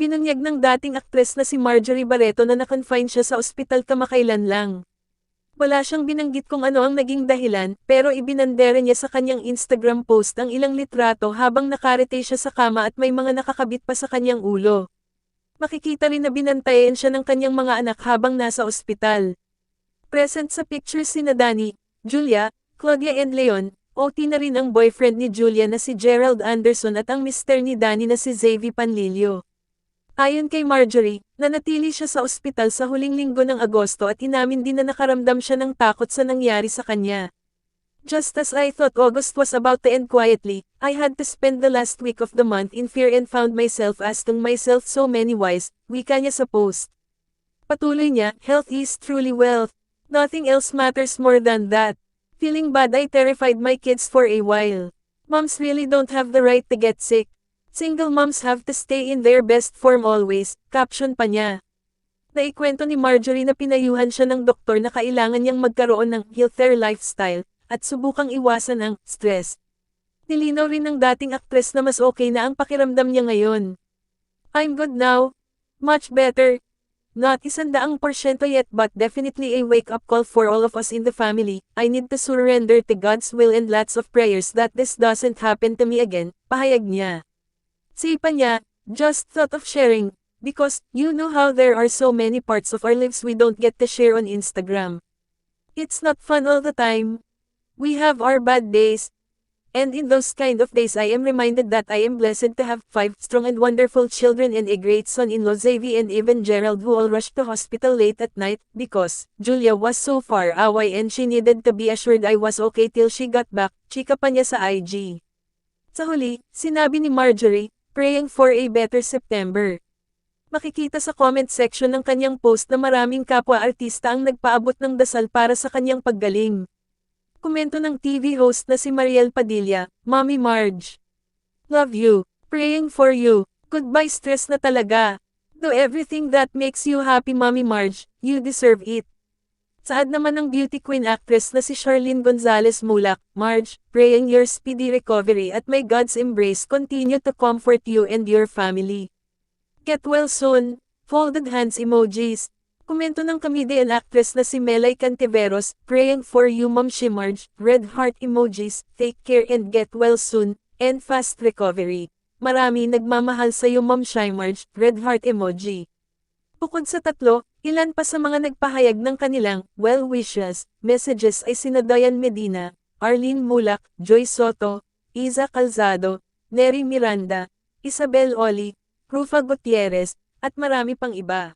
Ibinunyag ng dating aktres na si Marjorie Barreto na na-confine siya sa ospital kamakailan lang. Wala siyang binanggit kung ano ang naging dahilan, pero ibinandera niya sa kanyang Instagram post ang ilang litrato habang nakarete siya sa kama at may mga nakakabit pa sa kanyang ulo. Makikita rin na binantayan siya ng kanyang mga anak habang nasa ospital. Present sa pictures sina Danny, Julia, Claudia and Leon, OT na rin ang boyfriend ni Julia na si Gerald Anderson at ang mister ni Danny na si Xavi Panlilio. Ayon kay Marjorie, nanatili siya sa ospital sa huling linggo ng Agosto at inamin din na nakaramdam siya ng takot sa nangyari sa kanya. Just as I thought August was about to end quietly, I had to spend the last week of the month in fear and found myself asking myself so many whys, wika niya sa post. Patuloy niya, health is truly wealth. Nothing else matters more than that. Feeling bad, I terrified my kids for a while. Moms really don't have the right to get sick. Single moms have to stay in their best form always, caption pa niya. Naikwento ni Marjorie na pinayuhan siya ng doktor na kailangan niyang magkaroon ng healthier lifestyle, at subukang iwasan ang stress. Nilinaw rin ng dating aktres na mas okay na ang pakiramdam niya ngayon. I'm good now. Much better. Not 100% yet but definitely a wake-up call for all of us in the family. I need to surrender to God's will and lots of prayers that this doesn't happen to me again, pahayag niya. Sipa niya, just thought of sharing, because, you know how there are so many parts of our lives we don't get to share on Instagram. It's not fun all the time. We have our bad days. And in those kind of days I am reminded that I am blessed to have 5 strong and wonderful children and a great son-in-law Xavi and even Gerald who all rushed to hospital late at night, because, Julia was so far away and she needed to be assured I was okay till she got back, chika pa niya sa IG. Sa huli, sinabi ni Marjorie, praying for a better September. Makikita sa comment section ng kanyang post na maraming kapwa-artista ang nagpaabot ng dasal para sa kanyang paggaling. Komento ng TV host na si Mariel Padilla, Mommy Marge. Love you. Praying for you. Goodbye stress na talaga. Do everything that makes you happy Mommy Marge, you deserve it. Saad naman ng beauty queen actress na si Charlene Gonzalez Mulak, Marge, praying your speedy recovery at may God's embrace continue to comfort you and your family. Get well soon. Folded hands emojis. Komento ng comedian actress na si Melay Cantiveros, praying for you Ma'am Marge, red heart emojis, take care and get well soon, and fast recovery. Marami nagmamahal sa iyo Ma'am Marge, red heart emoji. Bukod sa tatlo, ilan pa sa mga nagpahayag ng kanilang well wishes, messages ay sina Dayan Medina, Arlene Mulak, Joy Soto, Iza Calzado, Neri Miranda, Isabel Oli, Rufa Gutierrez, at marami pang iba.